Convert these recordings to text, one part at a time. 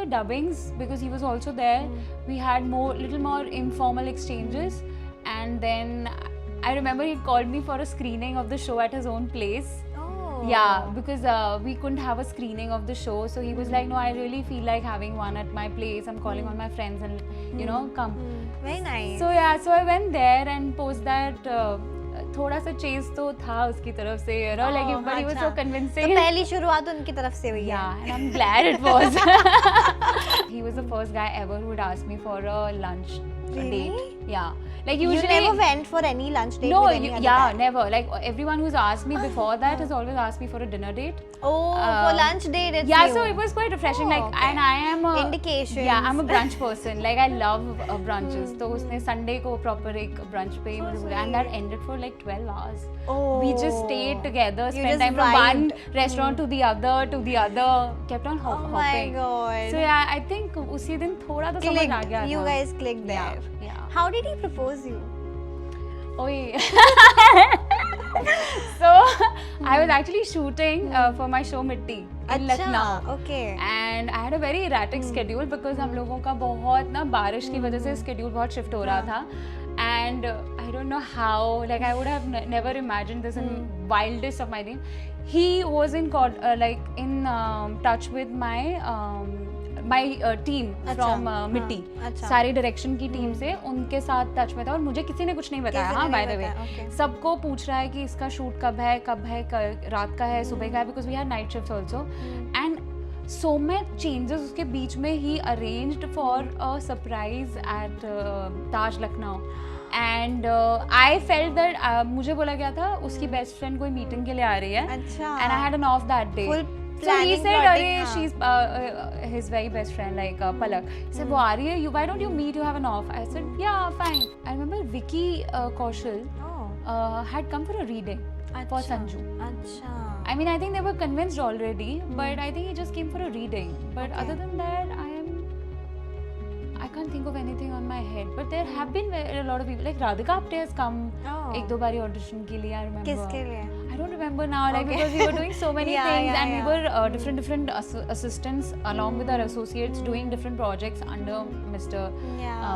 dubbings, because he was also there, we had little more informal exchanges. And then I remember he called me for a screening of the show at his own place. Yeah, because we couldn't have a screening of the show, so he was like, no, I really feel like having one at my place. I'm calling all my friends and come. Very nice. So yeah, so I went there, and post that थोड़ा सा chase तो था उसकी तरफ से, like, but he was so convincing. तो पहली शुरुआत उनकी तरफ से हुई है. Yeah, and I'm glad it was. He was the first guy ever who would ask me for a lunch date. Yeah. Like usually, you never went for any lunch date no, with any other guy? never. Like everyone who's asked me before that has always asked me for a dinner date. For lunch date it's Yeah, new. so it was quite refreshing. Like, okay. and I am a Indications. Yeah, I'm a brunch person. Like I love brunches. So उसने Sunday को proper एक brunch पे ही मुझे बुलाया, and that ended for like 12 hours. We just stayed together, You spent just time from one vibed. restaurant to the other, kept on hopping. Oh my god. So yeah, I think उसी दिन थोड़ा तो समझ आ गया था. You guys clicked there. Yeah. How did he propose you? Oh yeah. So I was actually shooting for my show Mitti in Lucknow. Okay. And I had a very erratic schedule because हम लोगों का बहुत ना बारिश की वजह से schedule बहुत shift हो रहा था. And I don't know how, like I would have never imagined this in wildest of my dream. He was in touch with my team from Mitti. सारी डायरेक्शन की टीम से उनके साथ टच में था, और मुझे किसी ने कुछ नहीं बताया. हाँ, बाय द वे सबको पूछ रहा है कि इसका शूट कब है, रात का है, सुबह का है, because we had night shift also. And so many changes उसके बीच में he arranged for a surprise at Taj Lucknow. And I felt that मुझे बोला गया था उसकी बेस्ट फ्रेंड कोई मीटिंग के लिए आ रही है. And I had an off that day. So he said, "Arey, she's his very best friend, like Palak." He said, "वो आ रही है. Why don't you meet? You have an off." I said, "Yeah, fine." I remember Vicky Kaushal had come for a reading for Sanju. I mean, I think they were convinced already, but I think he just came for a reading. But other than that, I can't think of anything on my head. But there have been a lot of people, like Radhika Apte has come एक दो बारी audition के लिए, I remember. किसके लिए? I don't remember now, like because we were doing so many things, and we were different assistants along with our associates doing different projects under Mr.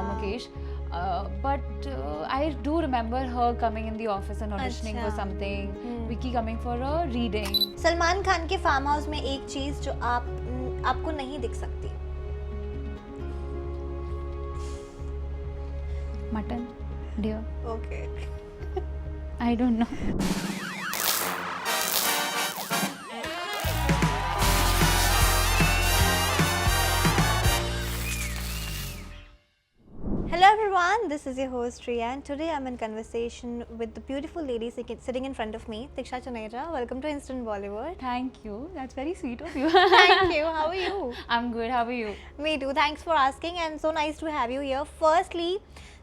Mukesh. But I do remember her coming in the office and auditioning for something. Vicky coming for a reading. Salman Khan के farm house में एक चीज जो आपको नहीं दिख सकती. Mutton, dear. Okay. I don't know. Hello everyone, this is your host Riya, and today I'm in conversation with the beautiful lady sitting in front of me, Diksha Chuneja. Welcome to Instant Bollywood. Thank you. That's very sweet of you. Thank you. How are you? I'm good. How are you? Me too. Thanks for asking, and so nice to have you here. Firstly,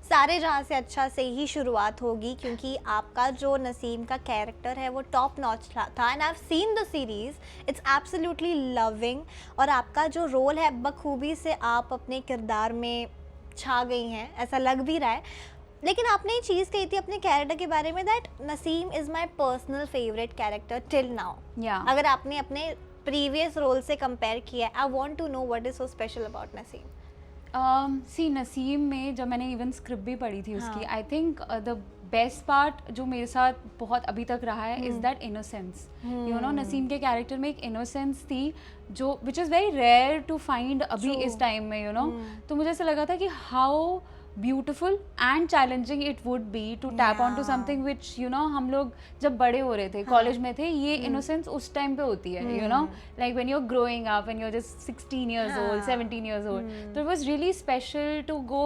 सारे जहाँ से अच्छा से ही शुरुआत होगी, क्योंकि आपका जो नसीम का कैरेक्टर है वो टॉप नॉच था, and I have seen the series, it's absolutely loving. और आपका जो रोल है बखूबी से आप अपने किरदार में छा गई हैं, ऐसा लग भी रहा है. लेकिन आपने ये चीज़ कही थी अपने कैरेक्टर के बारे में, that Naseem is my personal favourite character till now. अगर आपने अपने प्रीवियस रोल से कंपेयर किया, I want to know what is so special about Naseem. See Naseem में जब मैंने इवन स्क्रिप्ट भी पढ़ी थी उसकी, I think the best part जो मेरे साथ बहुत अभी तक रहा है is that innocence. You know, Naseem के कैरेक्टर में एक इनोसेंस थी जो which is very rare to find अभी इस टाइम में, यू नो. तो मुझे ऐसा लगा था कि how beautiful and challenging it would be to tap on to something which, you know, हम लोग जब बड़े हो रहे थे, कॉलेज में थे, ये इनोसेंस उस टाइम पे होती है, you know, like when you are growing up, when you are just 16 years old, 17 years old. So it was really special to go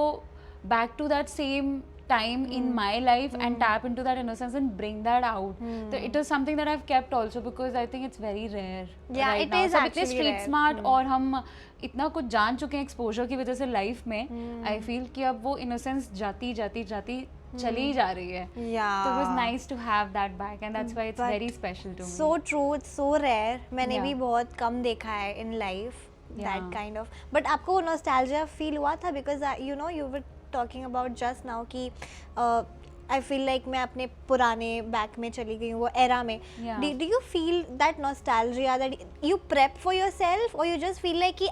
back to that same time in my life and tap into that innocence and bring that out. So it is something that I've kept also because I think it's very rare. Yeah, right it now. is सब actually इतने street rare. smart और हम इतना कुछ जान चुके हैं exposure की वजह से लाइफ में. I feel कि अब वो innocence जाती चली जा रही है. Yeah. So it was nice to have that back, and that's why it's very special to me. So true, it's so rare. मैंने भी बहुत कम देखा है in life that kind of. But आपको nostalgia feel हुआ था because you know you were talking about just now कि I feel like मैं अपने पुराने बैक में चली गई हूँ, वो era में. Do you feel that nostalgia, that you prep for yourself, or you just feel like कि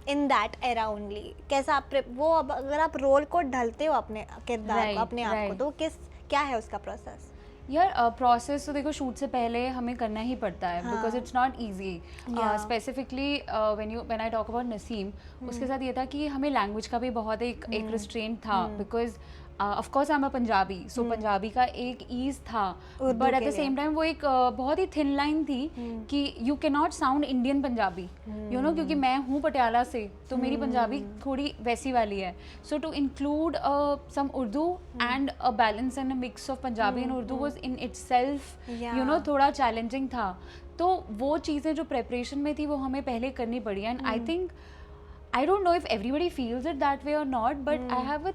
इन दैट एरा ओनली, कैसा आप वो अब अगर आप रोल को ढलते हो अपने किरदार Right, को, अपने आप को, right. तो किस क्या है उसका प्रोसेस? यार प्रोसेस तो देखो शूट से पहले हमें करना ही पड़ता है हाँ. Because it's not easy Yeah. Specifically when I talk about Naseem उसके साथ ये था कि हमें लैंग्वेज का भी बहुत एक रिस्ट्रेंट था because of course I am a Punjabi so Punjabi का एक ईज था उर्दू बट एट के द लिए. सेम टाइम वो एक बहुत ही थिन लाइन थी कि you can not sound Indian Punjabi you know क्योंकि मैं हूँ पटियाला से तो मेरी पंजाबी थोड़ी वैसी वाली है so to include some Urdu and a balance and a mix of Punjabi and Urdu was in itself you know थोड़ा चैलेंजिंग था तो वो चीज़ें जो प्रेपरेशन में थी वो हमें पहले करनी पड़ी and I think I don't know if everybody feels it that way और not but I have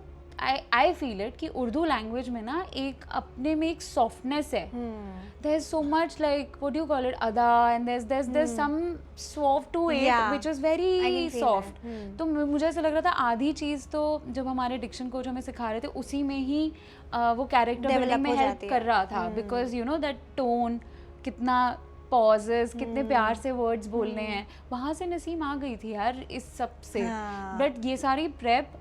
I feel it कि उर्दू लैंग्वेज में ना एक अपने में एक सॉफ्टनेस है there is so much like what do you call it अदा and there some soft to it Yeah. Which is I very can feel soft that. तो मुझे ऐसा लग रहा था आधी चीज़ तो जब हमारे डिक्शन कोच हमें सिखा रहे थे उसी में ही वो कैरेक्टर Develop बिल्डिंग में हो हेल्प जाती है. कर रहा था because you know that tone कितना पॉजेस कितने प्यार से वर्ड्स बोलने हैं वहाँ से नसीम आ गई थी यार इस सब से हाँ. बट ये सारी prep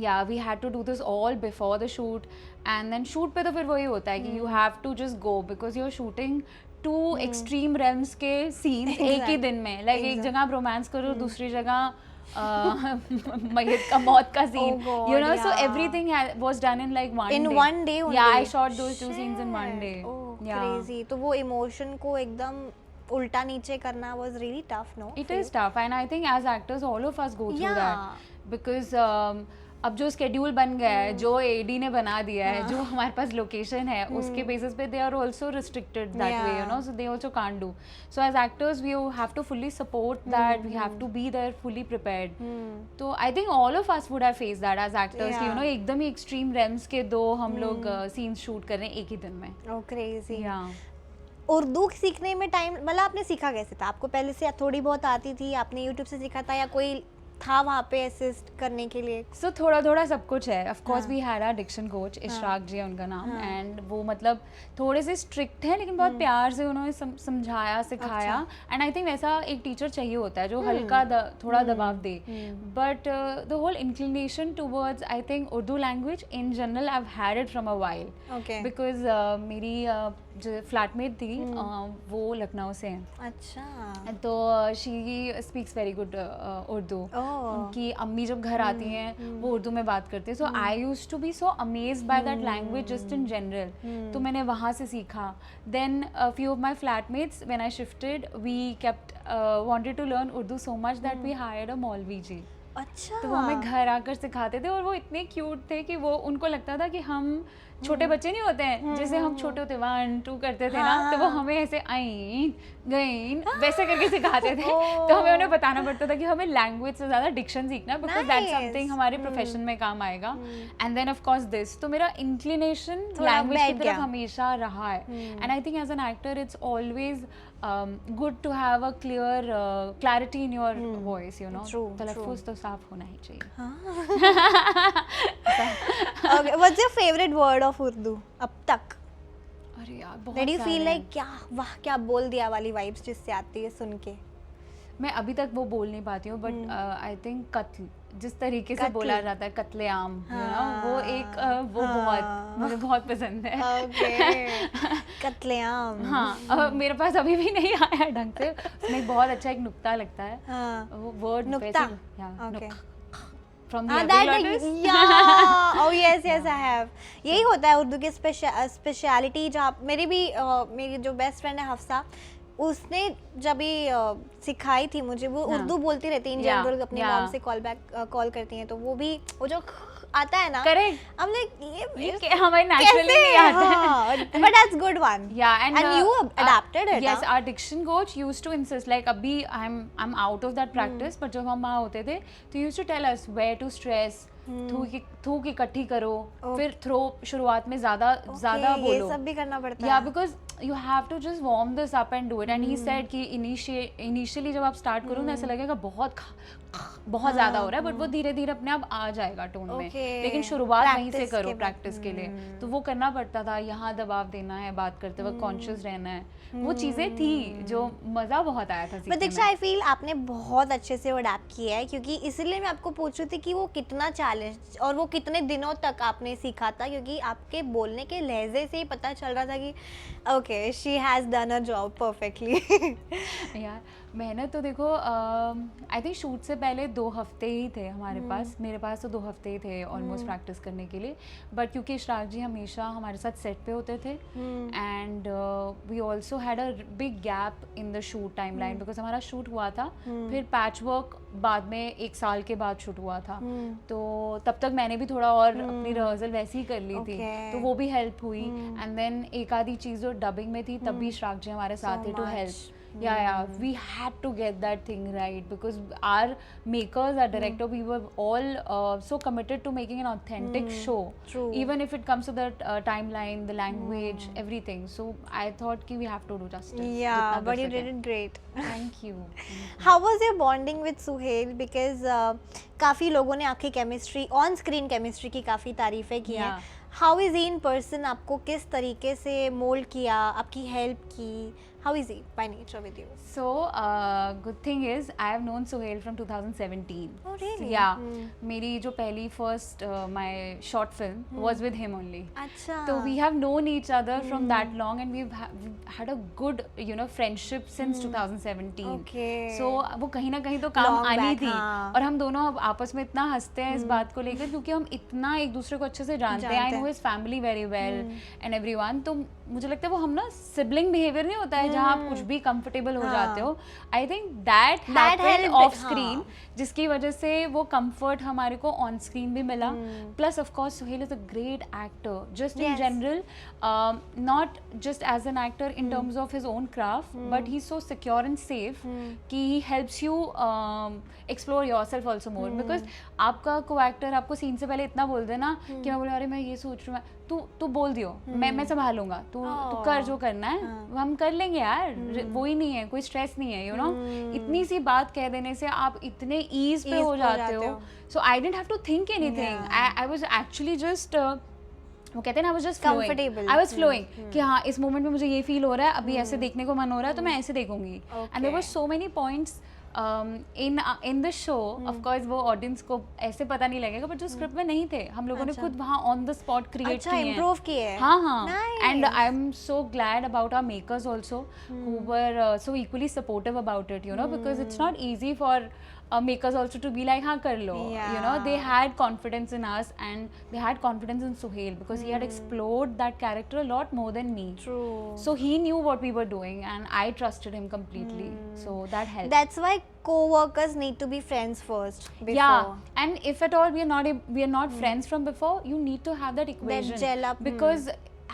yeah we had to do this all before the shoot and then shoot पे तो फिर वही होता है कि you have to just go because you're shooting two extreme realms के scenes एक ही दिन में like एक जगह आप romance करो दूसरी जगह मयत का मौत का scene God, you know so yeah. everything was done in like one In day one day only? yeah I shot those two scenes in one day Oh, yeah crazy. तो वो इमोशन को एकदम उल्टा नीचे करना was really tough, no? it is tough and I think as actors all of us go through Yeah. that because अब जो schedule बन गया है जो एडी ने बना दिया है जो हमारे पास लोकेशन है उसके बेसिस पे they are also restricted that way you know so they also can't do so as actors we have to fully support that we have to be there fully prepared तो I think all of us would have face that as actors you know एकदम ही extreme Rhames के दो हम लोग scenes shoot कर रहे हैं एक ही दिन में Oh, crazy. या उर्दू सीखने में टाइम मतलब आपने सीखा कैसे था? आपको पहले से थोड़ी बहुत आती थी, आपने यूट्यूब से सीखा था या कोई था वहाँ पे असिस्ट करने के लिए? सो थोड़ा थोड़ा सब कुछ है of course we had our diction coach Ishraq ji है उनका नाम एंड वो मतलब थोड़े से स्ट्रिक्ट हैं लेकिन बहुत प्यार से उन्होंने समझाया सिखाया एंड आई थिंक वैसा एक टीचर चाहिए होता है जो हल्का थोड़ा दबाव दे but the whole inclination towards I think Urdu language in general I have had it from a while Okay. Because मेरी जो फ्लैटमेट थी वो लखनऊ से हैं अच्छा. तो she speaks very good Urdu Oh. उनकी अम्मी जब घर आती हैं वो उर्दू में बात करती है so I use to be so amazed by that language just in general तो मैंने वहाँ से सीखा then few of my flatmates when I shifted we kept wanted to learn Urdu so much that we hired a मौलवी जी अच्छा. तो वो हमें घर आकर सिखाते थे और वो इतने क्यूट थे कि वो उनको लगता था कि हम छोटे बच्चे नहीं होते हैं जैसे हम छोटे होते 1 2 करते थे ना तो वो हमें ऐसे आइन गईन वैसे करके सिखाते थे तो हमें उन्हें बताना पड़ता था कि हमें लैंग्वेज से ज़्यादा डिक्शन सीखना बिकॉज दैट्स समथिंग हमारे प्रोफेशन में काम आएगा and then of course this तो मेरा इंक्लिनेशन थोड़ा लैंग्वेज की बैठ गया। तरफ हमेशा रहा है and I think as an actor it's always good to have a clarity in your voice you know True, तलफ़ुज़ तो साफ होना ही चाहिए Okay, what's your favorite word of Urdu अब तक? अरे यार बहुत Did you सारे feel हैं। like क्या वाह क्या बोल दिया वाली वाइब्स जिससे आती है सुन के? मैं अभी तक वो बोल नहीं पाती हूँ बट आई थिंक कत्ल जिस तरीके से कत्ल। बोला जाता है कत्लेआम यू नो वो एक वो हाँ। बहुत मुझे बहुत पसंद है Okay. कत्लेआम. हाँ मेरे पास अभी भी नहीं आया ढंग से उसमें एक बहुत अच्छा एक नुक्ता लगता है हाँ. वो वर्ड नुक्ता? Okay. फ्रॉम हाँ, that yeah. Oh yes, yes, I have. यही होता है उर्दू की स्पेशलिटी जहाँ मेरी जो बेस्ट फ्रेंड है हफ्सा उसने जब भी सिखाई थी मुझे वो हाँ. उर्दू बोलती रहती है इन Yeah, जनरल अपनी yeah. मॉम से कॉल करती हैं तो वो भी वो जो आता है ना करेक्ट हमने ये हमें नेचुरली नहीं आता है but that's good one Yeah, and you adapted it. Yes, huh? our diction coach used to insist like अभी I'm out of that practice but जब हम वहाँ होते थे तो used to tell us where to stress थूक इकट्ठी करो फिर थ्रो शुरुआत में ज़्यादा Okay, बोलो ये सब भी करना पड़ता Yeah, है. because you have to just warm this up and do it. And he said कि initially जब आप start करो ना ऐसा लगेगा बहुत बहुत ज़्यादा हो रहा है, बट वो धीरे धीरे अपने आप आ जाएगा टोन में, Okay. लेकिन शुरुआत वहीं से Practice करो के बाद। प्रैक्टिस के लिए। तो वो करना पड़ता था, यहाँ दबाव देना है, बात करते वक्त कॉन्शियस रहना है, वो चीज़ें थी जो मज़ा बहुत आया था सीखने प्रतीक्षा, में। आई फील आपने बहुत अच्छे से अडेप्ट किया है, क्योंकि इसलिए मैं आपको पूछ रही थी कि वो कितना चैलेंज और वो कितने दिनों तक आपने सीखा था, क्योंकि आपके बोलने के लहजे से ही पता चल रहा था कि okay she has done a job perfectly. यार मेहनत तो देखो, आई थिंक शूट से पहले 2 हफ्ते ही थे हमारे पास, मेरे पास तो 2 हफ्ते ही थे ऑलमोस्ट प्रैक्टिस करने के लिए। बट क्योंकि इशराक जी हमेशा हमारे साथ सेट पे होते थे, and we also had a big gap in the shoot time line, because हमारा शूट हुआ था, फिर पैच वर्क बाद में 1 साल के बाद शूट हुआ था, तो तब तक मैंने भी थोड़ा और अपनी रिहर्सल वैसे ही कर ली थी, Okay. तो वो भी हेल्प हुई। एंड देन एक आधी चीज़ जो डबिंग में थी, तब भी इशराक जी हमारे साथ थे to help. Yeah, we had to get that thing right, because our makers, our director, we were all so committed to making an authentic show. True. Even if it comes to the timeline, the language, everything. So I thought कि we have to do justice. Yeah, जितना but कर you did सकें। it great. Thank you. How was your bonding with Suhail? Because काफ़ी लोगों ने आपकी chemistry, on screen chemistry की काफ़ी तारीफ़ें की हैं. Yeah. How is he in person? आपको किस तरीके से मोल्ड किया, आपकी हेल्प की? How is he by nature with you? So, good thing is I have known Suhail from 2017. Oh, really? Yeah. मेरी जो पहली first my short film was with him only. अच्छा. So we have known each other from that long, and we've had a good, friendship since 2017. Okay. So वो कहीं ना कहीं तो काम Long आनी back, थी, हाँ. और हम दोनों अब आपस में इतना हंसते हैं इस बात को लेकर, क्योंकि हम इतना एक दूसरे को अच्छे से जानते हैं. I know his family very well and everyone. तो मुझे लगता है वो हम ना सिबलिंग बिहेवियर नहीं होता है जहाँ आप कुछ भी कंफर्टेबल हो जाते हो. I think that happened helped of it, screen, जिसकी वजह से वो कंफर्ट हमारे को ऑन स्क्रीन भी मिला. Plus of course Suhail is a great actor just in Yes. General, not just as an actor in terms of his own craft, but he is so secure and safe कि he helps you explore yourself also more. Because आपका को actor आपको scene से पहले इतना बोल देना कि मैं बोले अरे मैं ये सोच रही हूँ, तू बोल दियो, मैं संभालूंगा, तू कर जो करना है, हम कर लेंगे यार, वो ही नहीं है, कोई स्ट्रेस नहीं है, इतनी सी बात कह देने से आप इतने ईज पे हो जाते हो. So I didn't have to think anything. I was actually just, वो कहते हैं ना, I was just Comfortable. I was flowing कि हाँ इस मोमेंट में मुझे ये फील हो रहा है, अभी ऐसे देखने को मन हो रहा है, तो मैं ऐसे देखूंगी. And there were so many points in the show. Of course वो ऑडियंस को ऐसे पता नहीं लगेगा, बट जो स्क्रिप्ट में नहीं थे, हम लोगों ने खुद वहाँ ऑन द स्पॉट क्रिएट अच्छा, किए हैं. इम्प्रूव किए हैं. हाँ हाँ. Nice. And I am so glad about our makers also, who were so equally supportive about it, because it's not easy for makers also to be like हाँ कर लो. They had confidence in us, and they had confidence in Suhail, because he had explored that character a lot more than me. True. So he knew what we were doing, and I trusted him completely. So that helped. That's why co-workers need to be friends first. Before. Yeah, and if at all we are not friends from before, you need to have that equation. gel up, Because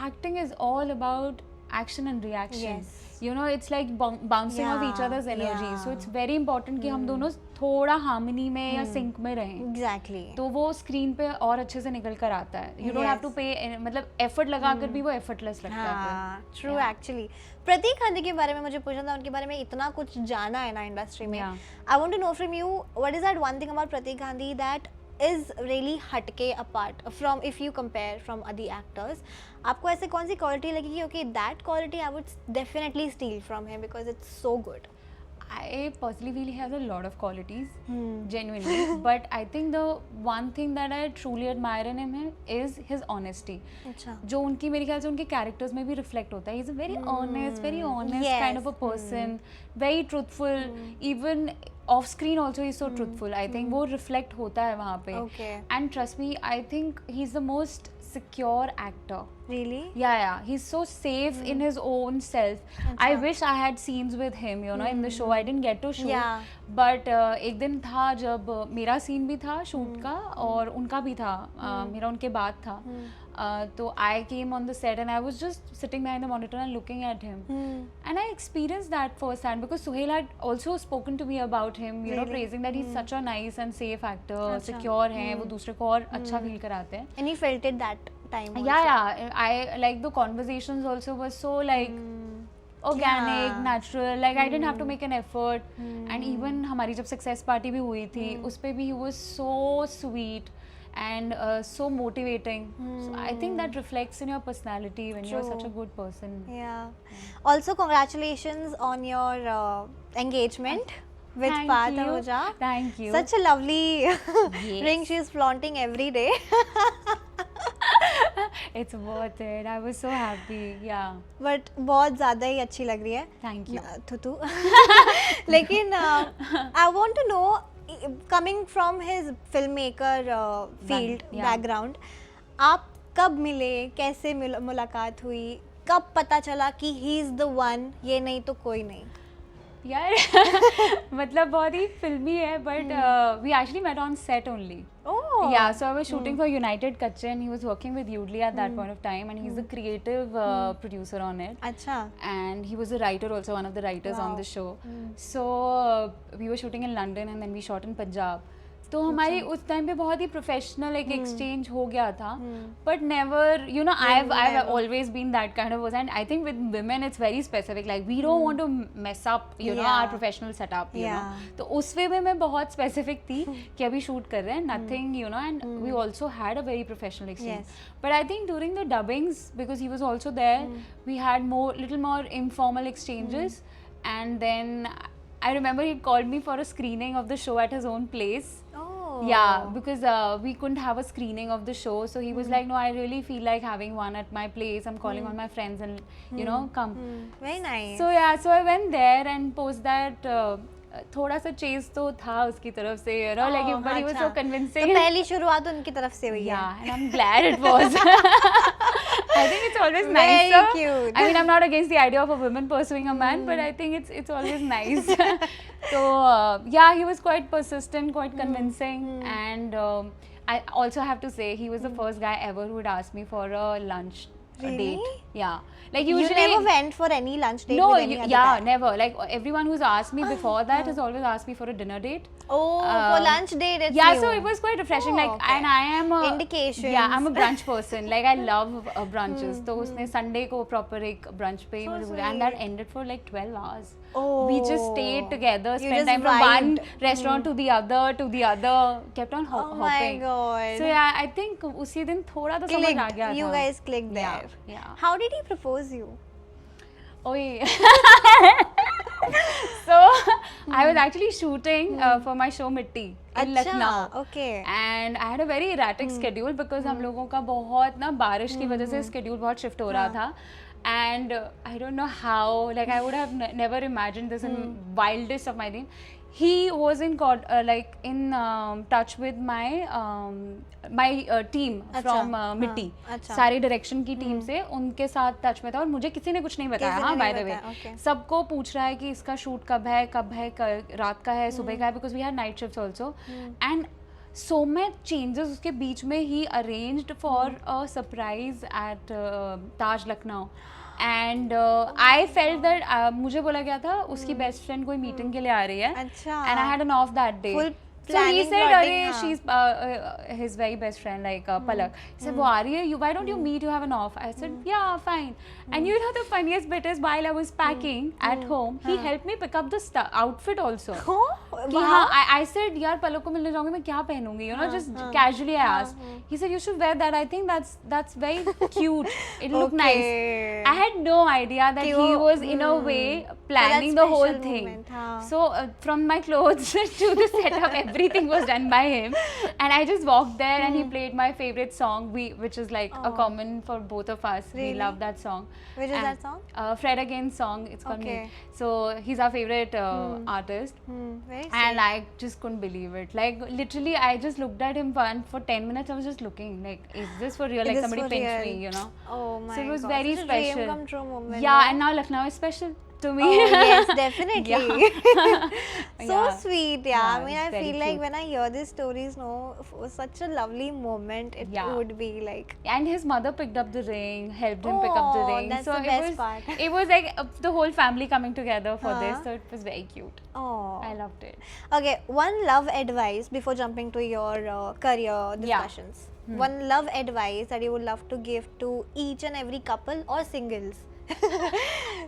acting is all about action and reaction. Yes. It's like bouncing off each other's energy. So it's very important कि हम दोनों थोड़ा harmony में या sink में रहें. Exactly. तो वो स्क्रीन पे और अच्छे से निकल कर आता है. You don't have to pay, मतलब एफर्ट लगा कर भी वो एफर्टलेस लगता है. हाँ, ट्रू एक्चुअली. प्रतीक गांधी के बारे में मुझे पूछना था, उनके बारे में इतना कुछ जाना है ना इंडस्ट्री में. I want to know from you, what is that one thing about Prateek Gandhi that is really हटके apart from, if you compare from other actors. आपको ऐसे कौन सी क्वालिटी लगी? Okay, that quality I would definitely steal from him because it's so good. I personally feel he has a lot of qualities, genuinely. But I think the one thing that I truly admire in him is his honesty. अच्छा. जो उनकी, मेरे ख्याल से उनके characters में भी reflect होता है. He's a very honest Yes. kind of a person, very truthful. Even off screen also he's so truthful. I think वो reflect होता है वहाँ पे. Okay. And trust me, I think he's the most secure actor. Really? Yeah, he's so safe in his own self. I wish I had scenes with him, in the show. I didn't get to shoot. Yeah. But एक दिन था जब मेरा scene भी था shoot का, और उनका भी था, मेरा उनके बाद था. तो I came on the set and I was just sitting behind the monitor and looking at him. And I experienced that firsthand, because Suhail had also spoken to me about him, praising that he's such a nice and safe actor, secure है, वो दूसरे को और अच्छा feel कराते हैं. And he felt it that time also. Yeah, I like the conversations also were so like organic, हाँ. natural. Like I didn't have to make an effort. And even हमारी जब success party भी हुई थी, उस पे भी he was so sweet and so motivating. So I think that reflects in your personality when you're such a True. good person. Yeah. Also, congratulations on your engagement with Thank Parth you. Ahuja. Thank you. Such a lovely Yes. ring she is flaunting every day. It's worth it. I was so happy. Yeah. But बहुत ज़्यादा ही अच्छी लग रही है. Thank you. थुतु. लेकिन I want to know, coming from his filmmaker field yeah. background, आप कब मिले, कैसे मुलाकात हुई, कब पता चला कि he is the one, ये नहीं तो कोई नहीं. यार मतलब बहुत ही फिल्मी है but we actually met on set only. Oh. Yeah, so I was shooting for United Kacche and he was working with Yoodli at that point of time and he's the creative producer on it. अच्छा. And he was a writer also, one of the writers on the show. So we were shooting in London and then we shot in Punjab. तो हमारी उस time पे बहुत ही professional एक exchange हो गया था but never you know I always been that kind of person and I think with women it's very specific like we don't want to mess up you know our professional setup you know तो उस वे में मैं बहुत specific थी कि अभी shoot कर रहे हैं nothing you know and we also had a very professional exchange but I think during the dubbings because he was also there we had little more informal exchanges and then I remember he called me for a screening of the show at his own place. Oh. Yeah, because we couldn't have a screening of the show. So he was like, no, I really feel like having one at my place. I'm calling all my friends and, you know, come. Very nice. So yeah, so I went there and post that थोड़ा सा chase तो था उसकी तरफ से you know like but he was so convincing. तो पहली शुरुआत उनकी तरफ से हुई है. Yeah, and I'm glad it was. I think it's always Very nicer. cute. I mean, I'm not against the idea of a woman pursuing a man, but I think it's always nice. So yeah, he was quite persistent, quite convincing, and I also have to say he was the first guy ever who would ask me for a lunch. A Really? date. Yeah. Like You usually never went for any lunch date no, with any other yeah, guy? never. Like everyone who's asked me before that has always asked me for a dinner date. Oh, for lunch date it's Yeah, new. so it was quite refreshing. Oh, like, okay. and I am a Indications. Yeah, I'm a brunch person. Like, I love brunches. तो उसने Sunday को proper एक brunch पे ही मुझे बोला, and that ended for like 12 hours. Oh. We just stayed together, You spent just time from one vibed. restaurant to the other, kept on Oh my hopping. God. So yeah, I think उसी दिन थोड़ा तो समझ आ गया था. You guys clicked there. Yeah, yeah. How did he propose you? Oh yeah. So I was actually shooting for my show Mitti in Lucknow. Okay. And I had a very erratic schedule because हम लोगों का बहुत ना बारिश की वजह से schedule बहुत shift हो रहा था. And I don't know how, like I would have never imagined this in wildest of my dream. He was in touch with my team from Mitti. अच्छा. सारी डायरेक्शन की टीम से उनके साथ टच में था और मुझे किसी ने कुछ नहीं बताया. हाँ, बाय द वे सबको पूछ रहा है कि इसका शूट कब है, रात का है, सुबह का है, because we had night shifts also. And so many changes उसके बीच में he arranged for a surprise at Taj Lucknow. And I felt that मुझे बोला गया था उसकी बेस्ट फ्रेंड कोई मीटिंग के लिए आ रही है. अच्छा. And I had an off that day. Full So he planning, said, plotting, "Arey, हाँ. she's his very best friend, like Palak." He said, "वो आ रही है? Why don't you meet? You have an off." I said, "Yeah, fine." And you know the funniest bit is while I was packing at home, he helped me pick up the outfit also. कि हाँ, I said, यार पलक को मिलने जाऊंगी मैं क्या पहनूंगी? You know, just casually I asked. He said, "You should wear that. I think that's very cute. It'll look nice." I had no idea that he was in a way planning the whole thing. So from my clothes to the setup, everything was done by him. And I just walked there and he played my favorite song, which is like a common for both of us. Really? We love that song. Which is that song? Fred Again's song. It's called Me. So he's our favorite artist. Very And I just couldn't believe it. Like literally, I just looked at him for 10 minutes. I was just looking like, is this for real? Like somebody pinched me, you know? Oh my God. So it was very Such a special. dream come true moment. Yeah, no? and now Lucknow is special to me. Oh, yes, definitely. So Yeah. sweet, yeah. Yeah, I mean, it's I very feel like cute. when I hear these stories, no, such a lovely moment it Yeah. would be like. And his mother picked up the ring, helped him pick up the Oh, ring. that's So the best part. it was like the whole family coming together for this. So it was very cute. Oh. I loved it. Okay, one love advice before jumping to your career discussions. One love advice that you would love to give to each and every couple or singles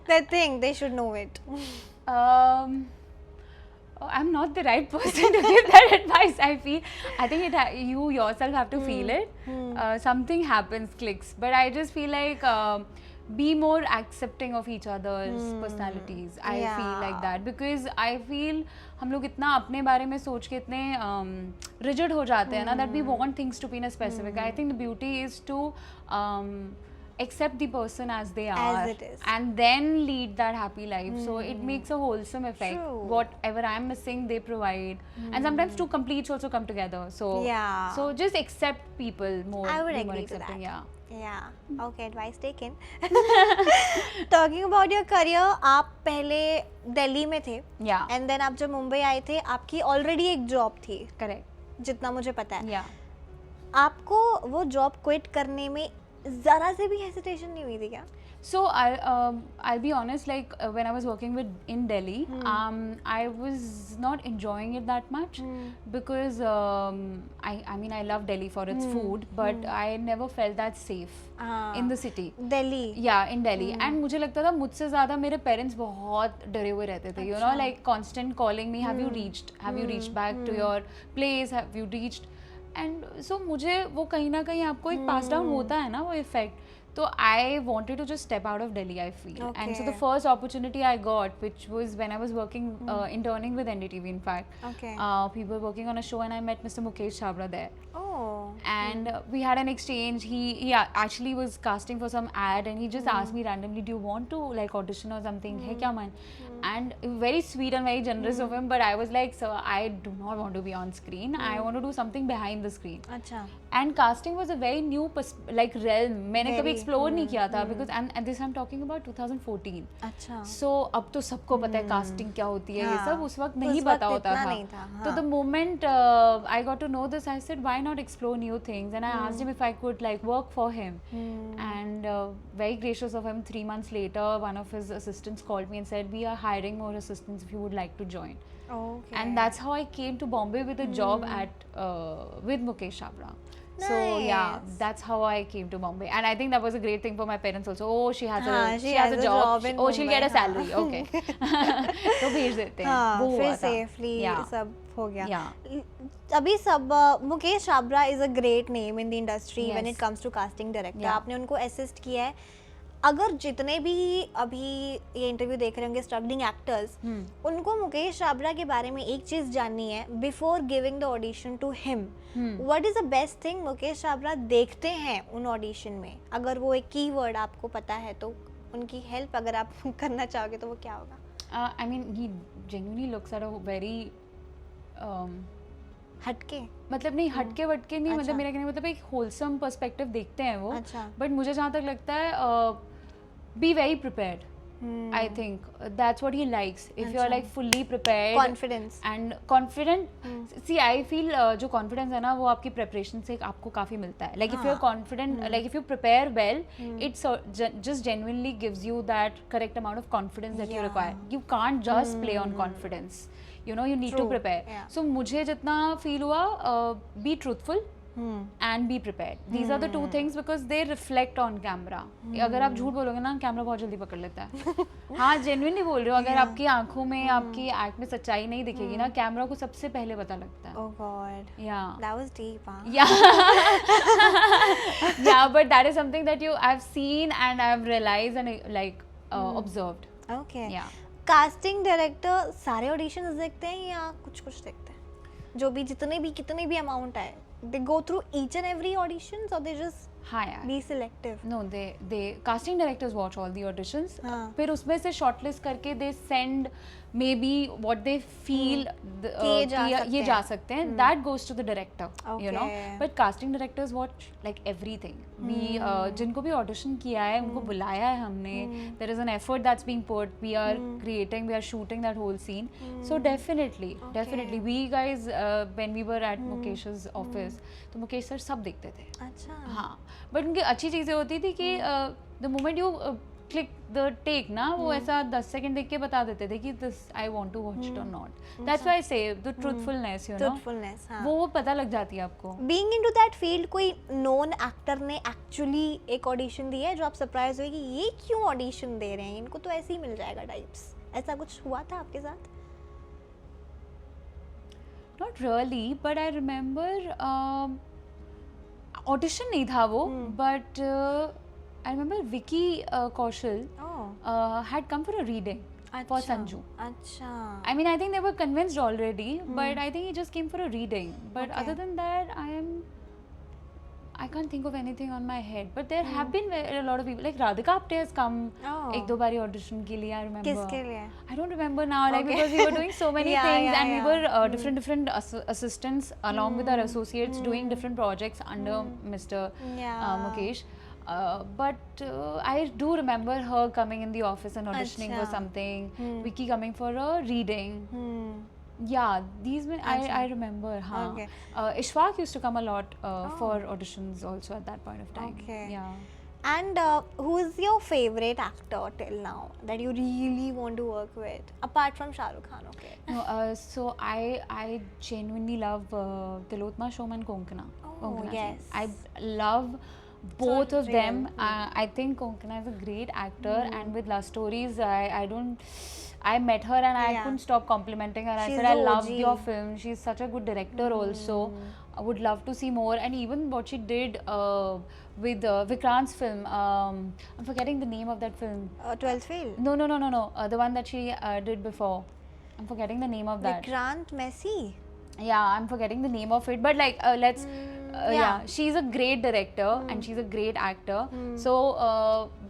They think they should know it. I'm not the right person to give that advice. I think you yourself have to feel it. Something happens, clicks. But I just feel like be more accepting of each other's personalities. I feel like that because I feel हम लोग इतना अपने बारे में सोच के इतने rigid हो जाते हैं ना that we want things to be in a specific. I think the beauty is to accept the person as they are it is. and then lead that happy life. So it makes a wholesome effect. True. Whatever I'm missing, they provide. And sometimes two completes also come together. So Yeah. so just accept people more. I would be more agree to accepting, that. Yeah. Yeah. Okay, advice taken. Talking about your career, आप पहले दिल्ली में थे Yeah. and then आप जब मुंबई आए थे आपकी already एक जॉब थी Correct. जितना मुझे पता है. Yeah. आपको वो जॉब क्विट करने में जरा से भी हेसिटेशन नहीं हुई थी क्या? So I'll be honest. Like when I was working in Delhi, I was not enjoying it that much because I mean I love Delhi for its food, but I never felt that safe in the city. Delhi. Yeah, in Delhi. And मुझे लगता था मुझसे ज़्यादा मेरे parents बहुत डरे हुए रहते थे. You know, like constant calling me, have you reached back to your place? Have you reached? And so मुझे वो कहीं ना कहीं आपको एक pass down होता है ना वो effect. So I wanted to just step out of Delhi, I feel. And so the Okay. first opportunity I got, which was when I was working, interning with NDTV, in fact. Okay. We were working on a show and I met Mr. Mukesh Chabra there. Oh. And we had an exchange. He actually was casting for some ad and he just asked me randomly, do you want to like audition or something? Hey, kya man? And very sweet and very generous of him. But I was like, sir, I do not want to be on screen. I want to do something behind the screen. अच्छा. And casting was a very new realm. मैंने कभी Very. explore नहीं किया था because and this I'm talking about 2014. अच्छा. So अब तो सबको पता है casting क्या होती है ये हाँ. सब उस वक्त उस नहीं वक्त पता होता इतना था. नहीं था, तो हाँ. the moment I got to know this, I said why not explore new things, and I asked him if I could like work for him. And very gracious of him, 3 months later one of his assistants called me and said we are hiring more assistants if you would like to join. Okay. And that's how I came to Bombay with a job at with Mukesh Chabra. So yeah, Nice. that's how I came to Bombay, and I think that was a great thing for my parents also. Oh, she has हाँ, a she has a job. in Oh, she'll get a Mumbai, salary. हाँ. Okay. तो भेज देते हैं. हाँ, वो फिर हुआ था. Safely Yeah. सब हो गया. Yeah. अभी सब Mukesh Chhabra is a great name in the industry when Yes. It comes to casting director. Yeah. आपने उनको असिस्ट किया है. अगर जितने भी अभी ये इंटरव्यू देख रहे होंगे स्ट्रगलिंग एक्टर्स, उनको मुकेश छाबरा के बारे में एक चीज जाननी है before giving the audition to him. What is the best thing Mukesh Chhabra देखते हैं उन ऑडिशन में? अगर वो एक कीवर्ड आपको पता है तो उनकी हेल्प अगर आप करना चाहोगे तो वो क्या होगा? I mean, he genuinely looks at a very हटके. मतलब नहीं हटके वटके नहीं, अच्छा. मतलब मेरा कहने का मतलब एक होलसम पर्सपेक्टिव देखते हैं वो. अच्छा. बट मुझे जहाँ तक लगता है be very prepared. I think that's what he likes. If you're like fully prepared confidence. and confident, see I feel जो confidence है ना वो आपकी preparation से आपको काफी मिलता है. Like if you're confident, like if you prepare well, it just genuinely gives you that correct amount of confidence that you Yeah. require. You can't just play on confidence. You know, you need to True. prepare. Yeah. So मुझे जितना feel हुआ, be truthful and be prepared. These are the two things because they reflect on camera. अगर आप झूठ बोलोगे ना camera बहुत जल्दी पकड़ लेता है. हाँ जेन्युइनली बोल रहे हो. अगर आपकी आंखों में आपकी एक्ट में सच्चाई नहीं दिखेगी ना, कैमरा को सबसे पहले पता लगता है. Oh God. Yeah. That was deep, huh? Yeah, but that is something that I've seen and I've realized and like observed. Okay. Yeah. Casting director सारे ऑडिशंस देखते हैं या कुछ कुछ देखते हैं? जो भी कितने भी अमाउंट आए, they go through each and every auditions or they just हाँ यार. be selective? No, they casting directors watch all the auditions. हाँ. फिर उसमें से shortlist करके they send maybe what they feel कि ये जा सकते ये हैं. जा सकते हैं. That goes to the director, you know. Okay. But casting directors watch like everything. We जिनको भी audition किया है उनको बुलाया है हमने. There is an effort that's being put. We are creating, we are shooting that whole scene. So definitely. We guys when we were at Mukesh's office, तो Mukesh sir सब देखते थे. अच्छा. हाँ, बट उनकी अच्छी चीज़ें होती थी कि the moment you click the take ना, वो ऐसा 10 सेकंड देख के बता देते थे कि this I want to watch it और not. That's why I say the truthfulness, you know, truthfulness. हाँ, वो पता लग जाती है आपको. बीइंग इनटू दैट फील्ड, कोई नोन एक्टर ने एक्चुअली एक ऑडिशन दिया है जो आप सरप्राइज हुए कि ये क्यों ऑडिशन दे रहे हैं, इनको तो ऐसे ही मिल जाएगा टाइप्स, ऐसा कुछ हुआ था आपके साथ? Not really, but I remember audition नहीं था वो, but I remember Vicky Kaushal had come for a reading for Sanju. अच्छा. I mean, I think they were convinced already, but I think he just came for a reading. But Okay. other than that, I can't think of anything on my head. But there have been a lot of people, like Radhika Apte has come एक दो बारी audition के लिए, I remember. किसके लिए? I don't remember now, like Okay. because we were doing so many Yeah, things, yeah, and yeah. we were different assistants along with our associates doing different projects under Mr. Yeah. Mukesh. But I do remember her coming in the office and auditioning for Acha. something. Vicky coming for a reading. Yeah, these I remember. हाँ. Okay. Ishfaq used to come a lot for auditions also at that point of time. Okay. Yeah. And who is your favorite actor till now that you really want to work with apart from Shah Rukh Khan? Okay. No, so I genuinely love Tilotma Showman Konkana. Oh, Konkana yes. Singh. I love both of real. them. I think Konkana is a great actor, and with Love Stories, I don't. I met her and I Yeah. couldn't stop complimenting her. I She's said, I the loved OG. your film. She's such a good director also. I would love to see more. And even what she did with Vikrant's film. I'm forgetting the name of that film. 12th Fail. No. The one that she did before. I'm forgetting the name of that. Vikrant Messi. Yeah, I'm forgetting the name of it. But like, let's. Yeah, she's a great director and she's a great actor. So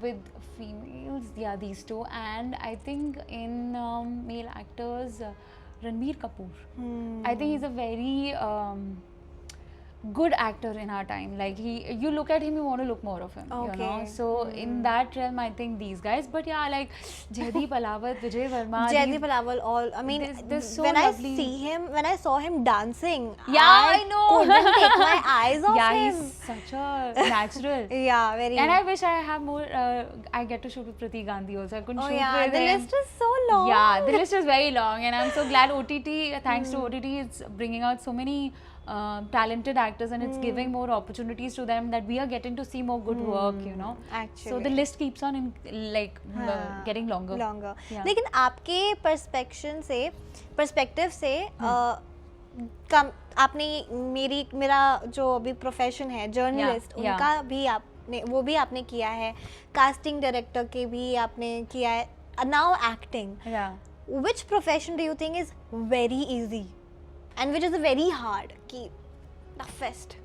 with females, yeah, these two. And I think in male actors, Ranbir Kapoor. I think he's a very good actor in our time. Like you look at him, you want to look more of him. You know. Okay. So in that realm, I think these guys. But yeah, like Jaideep Alawat, Vijay Verma. Jaideep Alawal, all. I mean, they're so when lovely. I saw him dancing, Yeah, I know. couldn't take my eyes off Yeah, him. he's such a natural. Yeah, very. And I wish I have more. I get to shoot with Pratik Gandhi also. I couldn't Oh shoot yeah, with the him. list is so long. Yeah, the list is very long, and I'm so glad OTT. Thanks to OTT, it's bringing out so many talented actors, and it's giving more opportunities to them that we are getting to see more good work. You know. Actually. So the list keeps on getting longer. Longer. Yeah. लेकिन आपके perspective से आपने मेरा जो अभी profession है journalist, Yeah. उनका भी आपने किया है, कास्टिंग डायरेक्टर के भी आपने किया है, now acting. Yeah. Which profession do you think is very easy and which is very hard? कि toughest.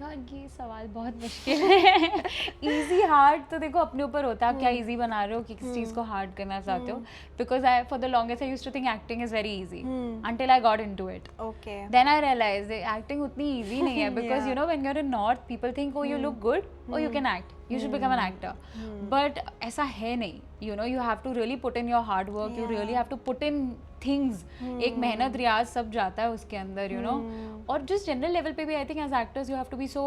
यार ये सवाल बहुत मुश्किल है. इजी हार्ड तो देखो अपने ऊपर होता है, आप क्या इजी बना रहे हो कि किस चीज़ को हार्ड करना चाहते हो. Because I for the longest I used to think acting is very easy until I got into it. Okay. Then I realized that acting उतनी easy नहीं है because Yeah. you know when you're in North people think oh you look good oh you can act you should become an actor but ऐसा है नहीं. You know you have to really put in your hard work. You really have to put in things. एक मेहनत रियाज सब जाता है उसके अंदर you know. और just general level पे भी I think as actors you have to be so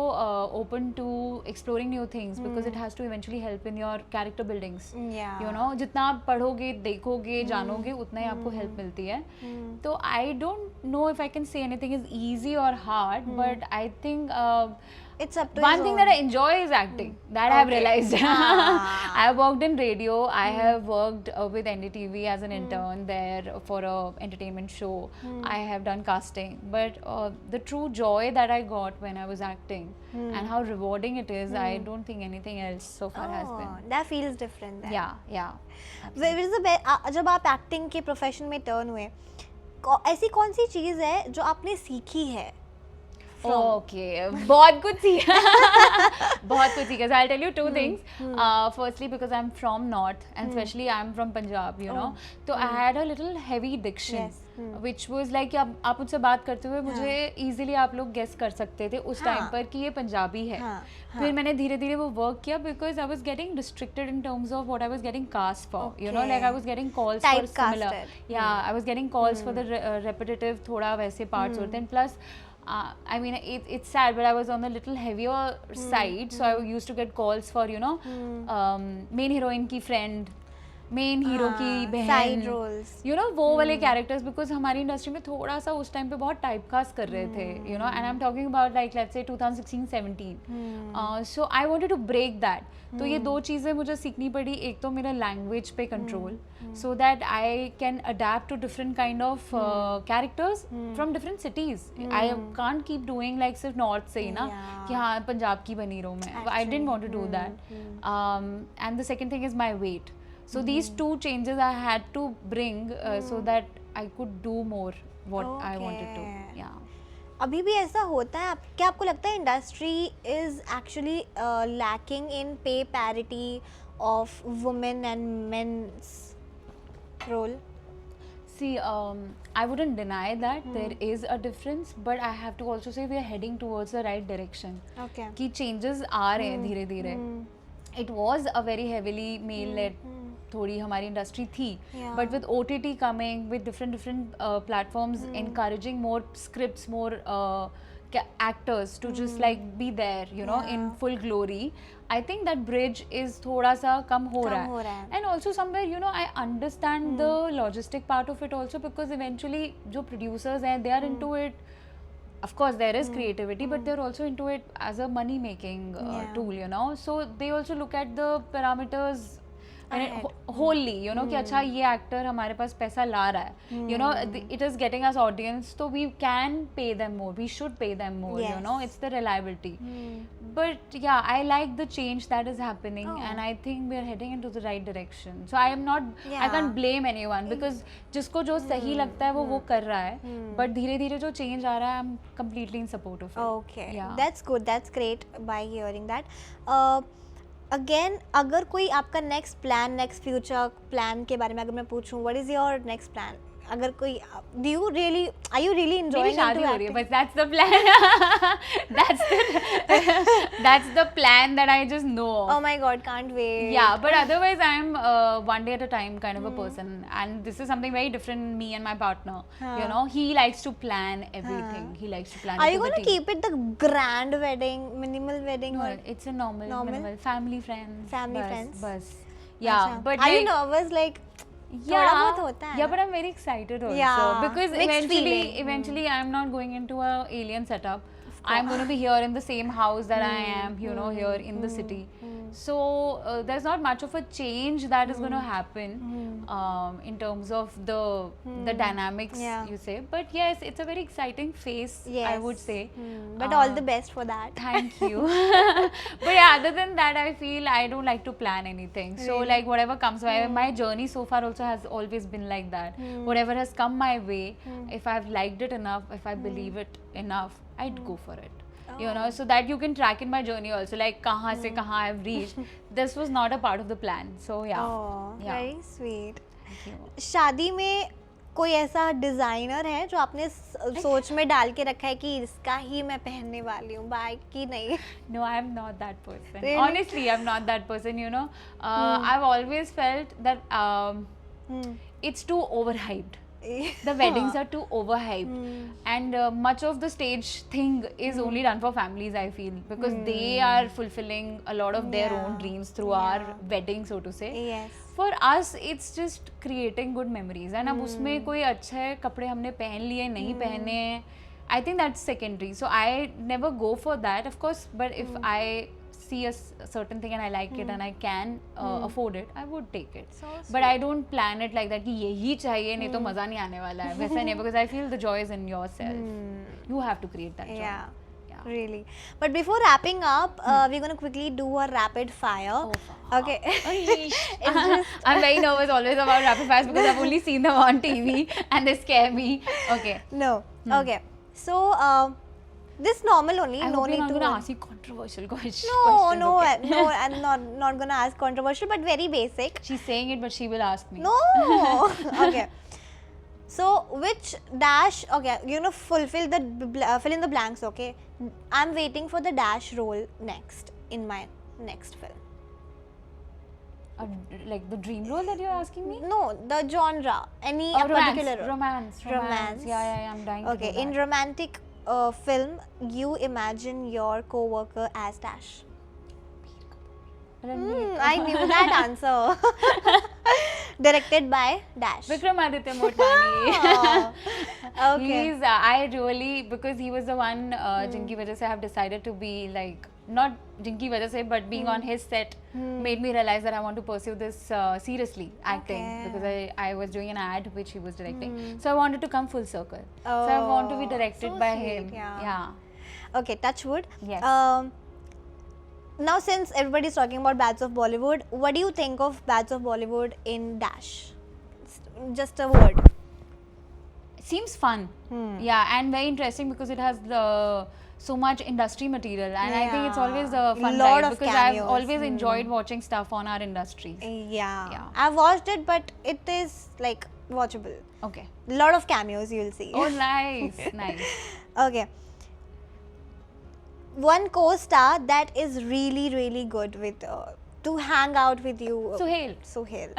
open to exploring new things because it has to eventually help in your character buildings. Yeah. You know जितना आप पढ़ोगे देखोगे जानोगे उतना ही आपको हेल्प मिलती है. तो I don't know if I can say anything is easy or hard but I think It's up to one his thing own. that I enjoy is acting. That I have realized. I have worked in radio. I have worked with NDTV as an intern there for a entertainment show. I have done casting. But the true joy that I got when I was acting and how rewarding it is, I don't think anything else so far has been. That feels different then. Yeah. Where is the जब आप acting के profession में turn हुए, ऐसी कौन सी चीज़ है जो आपने सीखी है? Okay, बहुत कुछ सीखा. बहुत कुछ सीखा. So I'll tell you two things. Firstly, because I'm from North and especially I'm from Punjab, you know. So I had a little heavy diction, which was like आप मुझसे बात करते हुए मुझे easily आप लोग guess कर सकते थे उस टाइम पर कि ये पंजाबी है. फिर मैंने धीरे धीरे वो work किया because I was getting restricted in terms of what I was getting cast for. You know, like I was getting calls for similar. Yeah, I was getting calls for the repetitive थोड़ा वैसे parts होते हैं. Plus I mean, it's sad, but I was on the little heavier side, so I used to get calls for, you know, main heroine की friend, main hero की बहन, side roles, you know वो वाले characters, because हमारी industry में थोड़ा सा उस टाइम पे बहुत टाइपकास्ट कर रहे थे, you know, and I am talking about like let's say 2016-17, so I wanted to break that. तो ये दो चीज़ें मुझे सीखनी पड़ी. एक तो मेरा लैंग्वेज पे control, so that I can adapt to different kind of characters from different cities. I can't keep doing like सिर्फ नॉर्थ से ही ना कि हाँ पंजाब की बनी रहूँ मैं. I didn't want to do that. And the second thing is my weight. So these two changes I had to bring so that I could do more what I wanted to. Yeah. अभी भी ऐसा होता है क्या आपको लगता है industry is actually lacking in pay parity of women and mens role? See, I wouldn't deny that there is a difference, but I have to also say we are heading towards the right direction. Okay. कि changes आ रहे हैं धीरे धीरे. It was a very heavily male-led थोड़ी हमारी industry थी, but with OTT coming, with different platforms encouraging more scripts, more actors to just like be there, you know, in full glory. I think that bridge is थोड़ा सा कम हो रहा है. And also somewhere, you know, I understand the logistic part of it also, because eventually जो producers हैं, they are into it. Of course there is creativity, but they're also into it as a money making tool, you know, so they also look at the parameters wholly, you know, कि अच्छा ये actor हमारे पास पैसा ला रहा है, you know, it is getting us audience, so we can pay them more, we should pay them more, you know, it's the reliability. But yeah, I like the change that is happening, and I think we are heading into the right direction. So I am not, I can't blame anyone, because जिसको जो सही लगता है वो कर रहा है, but धीरे धीरे जो change आ रहा है, I'm completely in support of it. Okay, yeah. That's good, that's great by hearing that. Again अगर कोई आपका next plan, next future plan के बारे में अगर मैं पूछूं, what is your next plan? अगर कोई do you really are you really enjoying शादी हो रही है, but that's the plan. that's the plan that I just know of. Oh my god, can't wait. Yeah, but otherwise I'm one day at a time kind of a person, and this is something very different, me and my partner. You know, he likes to plan everything. He likes to plan. Are you going to keep it the grand wedding, minimal wedding? No, it's a normal minimal family friends. Bus. Yeah, Achha. but are you nervous like? Yeah, but I'm very excited also, because eventually I'm not going into a alien setup. I'm going to be here in the same house that I am, you know, here in the city. So there's not much of a change that is going to happen in terms of the dynamics, you say. But yes, it's a very exciting phase, I would say. But all the best for that. Thank you. But yeah, other than that, I feel I don't like to plan anything. So like whatever comes my journey so far also has always been like that. Whatever has come my way, if I've liked it enough, if I believe it enough, I'd go for it. You know, so that you can track in my journey also, like kahan se kahan I've reached. This was not a part of the plan. So yeah. Very sweet. शादी में कोई ऐसा designer है जो आपने सोच में डाल के रखा है कि इसका ही मैं पहनने वाली हूँ, बाकी नहीं? No, I'm not that person. Really? Honestly, I'm not that person, you know. I've always felt that it's too overhyped. The weddings are too overhyped, and much of the stage thing is only done for families, I feel, because they are fulfilling a lot of their own dreams through our wedding, so to say. Yes. For us it's just creating good memories, and अब उसमें कोई अच्छे कपड़े हमने पहन लिए नहीं पहने, I think that's secondary. So I never go for that, of course, but if I see a certain thing and I like it and I can afford it, I would take it. But I don't plan it like that कि यही चाहिए नहीं तो मज़ा नहीं आने वाला है, वैसा नहीं, because I feel the joy is in yourself. You have to create that joy. Yeah. Really. But before wrapping up, we're going to quickly do a rapid fire. Okay. I'm very nervous always about rapid fires because I've only seen them on TV and they scare me. Okay. No. Okay. So, this normal only. No need to ask you controversial questions. No, I'm not gonna ask controversial, but very basic. She's saying it, but she will ask me. No. Okay. So which dash? Okay, you know, fill in the blanks. Okay, I'm waiting for the dash role next in my next film. Like the dream role that you're asking me? No, the genre. Any particular role? Romance. Yeah, I'm dying. Okay, in romantic film you imagine your co-worker as Dash? I knew that answer. Directed by Dash. Vikramaditya Motwani. Oh, okay. He's I really, because he was the one जिनकी वजह से I have decided to be like, not जिनकी वजह से, but being on his set made me realize that I want to pursue this seriously, acting, Okay. because I was doing an ad which he was directing, so I wanted to come full circle. So I want to be Oh, directed so by sweet, him. yeah. Okay, touch wood. Yes. Now, since everybody's talking about Bads of Bollywood, what do you think of Bads of Bollywood in Dash? Just a word. Seems fun. Yeah, and very interesting because it has the so much industry material, and I think it's always a fun Lot ride of because cameos. I've always enjoyed watching stuff on our industries. Yeah. I've watched it, but it is like watchable. Okay. Lot of cameos you'll see. Oh, nice, nice. Okay. One co-star that is really, really good with to hang out with you. Suhail. Suhail.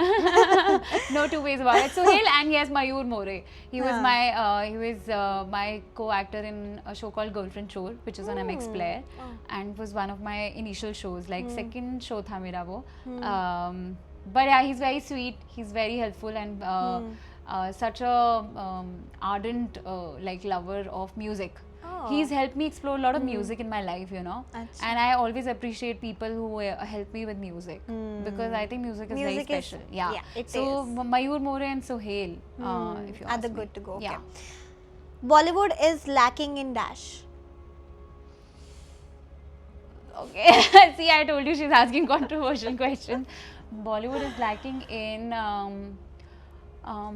No two ways about it. Suhail, and yes, Mayur More. He was my co-actor in a show called Girlfriend Chore, which is on MX Player, and was one of my initial shows. Like second show tha mera wo. But yeah, he's very sweet. He's very helpful and such a ardent like lover of music. He's helped me explore a lot of music in my life, you know. Achha. And I always appreciate people who help me with music because I think music is Music very is- special. yeah, it so is. Mayur More and Suhail, if you Are ask the me. good to go. Okay. Yeah. Bollywood is lacking in Dash. Okay. See, I told you she's asking controversial questions. Bollywood is lacking in, I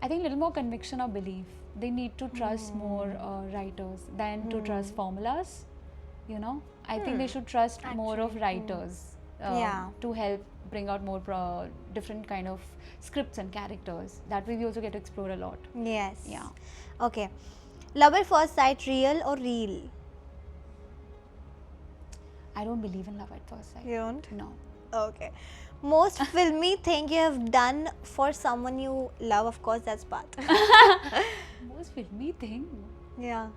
think, a little more conviction or belief. They need to trust more writers than to trust formulas. You know, I think they should trust more of writers Yeah. to help bring out more different kind of scripts and characters. That way, we also get to explore a lot. Yes. Yeah. Okay. Love at first sight, real or real? I don't believe in love at first sight. You don't? No. Okay. Most filmy thing you have done for someone you love, of course, that's Path. Most filmy thing. Yeah.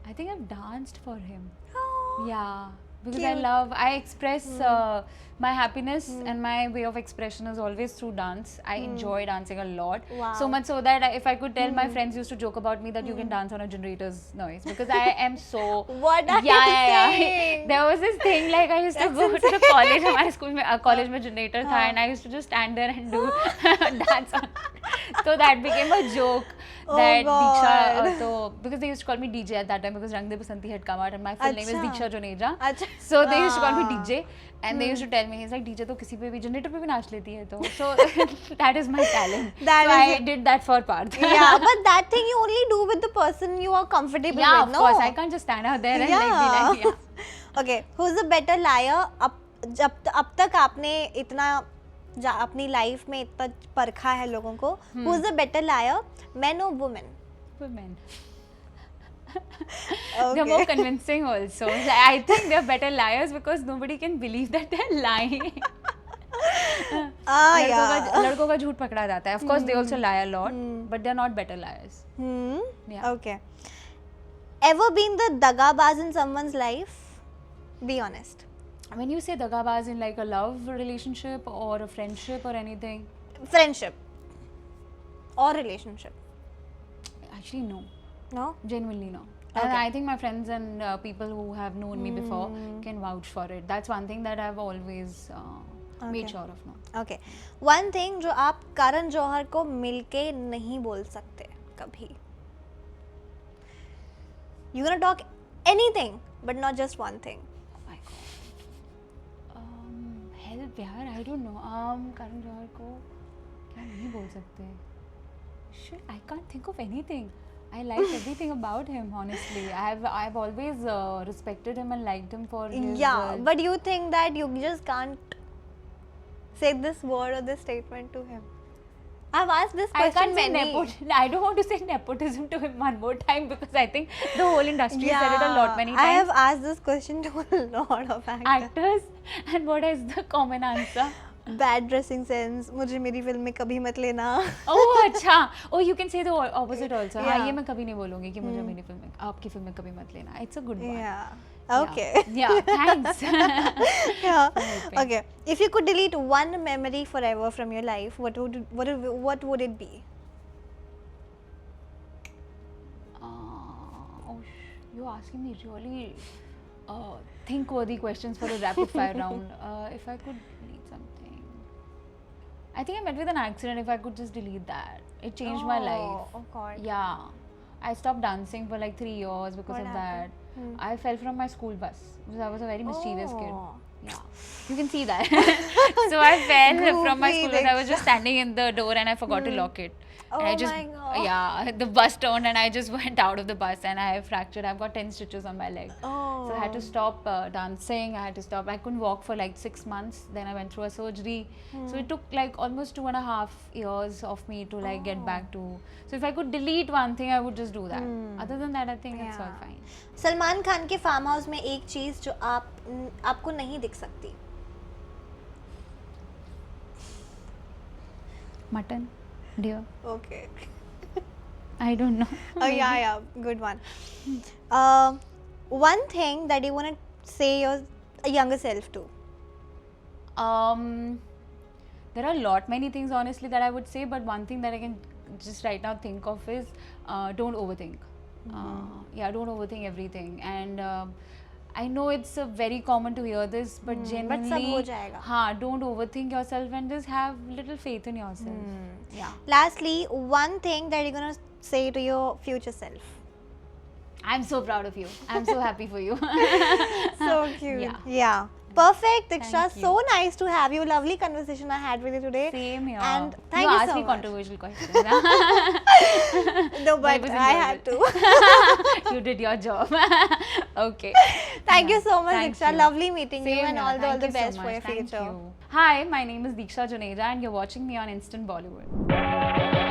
I think I've danced for him. Oh. Yeah, because Cute. I express my happiness and my way of expression is always through dance. I enjoy dancing a lot. Wow. So much so that if I could tell, my friends used to joke about me that you can dance on a generator's noise because I am so. What are yeah, you yeah, saying? yeah. There was this thing like I used to go to the college. हमारे school में college में generator था and I used to just stand there and do dance on. So that became a joke. Oh That God. Diksha, so because they used to call me DJ at that time because Rang De Basanti had come out and my full name is Acha. Diksha Joneja. Acha. So they used to call me Ah. DJ and they used to tell me, he's like, DJ तो किसी पे भी generator पे भी नाच लेती है तो. So that is my talent. That so is I did that for Parth. Yeah, but that thing you only do with the person you are comfortable Yeah, with, of no? course. I can't just stand out there and like be like, yeah. Okay, who's the better liar? अब तक आपने इतना अपनी life में इतना परखा है लोगों को. Who's the better liar? Men or women? Women. Okay. They're more convincing also. I think they're better liars because nobody can believe that they're lying. लड़कों का झूठ पकड़ा जाता है. Of course, they also lie a lot, but they're not better liars. Yeah. Okay. Ever been the dagabaz in someone's life? Be honest. When you say dagabaz in like a love relationship or a friendship or anything, Friendship or relationship? actually no. No? Genuinely no. Okay. And I think my friends and people who have known me before can vouch for it. That's one thing that I've always made Okay. sure of. No. Okay. One thing जो आप करण जौहर को मिलके नहीं बोल सकते कभी. You're gonna talk anything, but not just one thing. Oh my god. Help यार, I don't know. Karan Johar को क्या नहीं बोल सकते? Shit, I can't think of anything. I like everything about him. Honestly, I've always respected him and liked him for his. Yeah, but you think that you just can't say this word or this statement to him. I've asked this I question can't say many. I don't want to say nepotism to him one more time because I think the whole industry has said it a lot many I times. have asked this question to a lot of actors. Actors, and what is the common answer? Bad dressing sense, मुझे मेरी film में कभी मत लेना. ओह अच्छा, oh you can say the opposite also. हाँ, Yeah. ये मैं कभी नहीं बोलूंगी कि मुझे मेरी फिल्म में, आपकी फिल्म में कभी मत लेना. It's a good one. Yeah. Okay. Yeah, thanks. Yeah. helping. Okay. If you could delete one memory forever from your life, what would it be? You're asking me really think-worthy questions for a rapid-fire round. If I could delete something, I think I met with an accident. If I could just delete that, it changed my life. Oh God. Yeah, I stopped dancing for like 3 years because What of happened? that. I fell from my school bus because I was a very mischievous kid. Oh. Yeah, you can see that. So I fell from my Goofy, school bus. I was Diksha. just standing in the door and I forgot to lock it. And I Oh just, my God. yeah, the bus turned and I just went out of the bus and I have fractured. I've got 10 stitches on my leg. Oh. So I had to stop dancing. I had to stop. I couldn't walk for like 6 months. Then I went through a surgery. So it took like almost 2.5 years of me to like get back to. So if I could delete one thing, I would just do that. Other than that, I think it's all Yeah. fine. Salman Khan के farm house में एक चीज जो आपको नहीं दिख सकती. Mutton, deer. Okay. I don't know. Oh yeah, good one. One thing that you want to say your younger self to. There are many things honestly that I would say, but one thing that I can just right now think of is don't overthink. Yeah, don't overthink everything. And I know it's very common to hear this, but genuinely, सब हो जाएगा. हाँ, don't overthink yourself and just have little faith in yourself. Yeah. Lastly, one thing that you're gonna say to your future self. I'm so proud of you. I'm so happy for you. So cute. Yeah. Yeah. Perfect, Diksha. Thank you. So nice to have you. Lovely conversation I had with you today. Same here. And you thank you asked so me much. controversial questions. No, But but it was I had to. you did your job. Okay. Thank you so much, Thank Diksha. you. Lovely meeting you Same and here. all the Thank you so best for much. your Thank future. you. Hi, my name is Diksha Juneja and you're watching me on Instant Bollywood.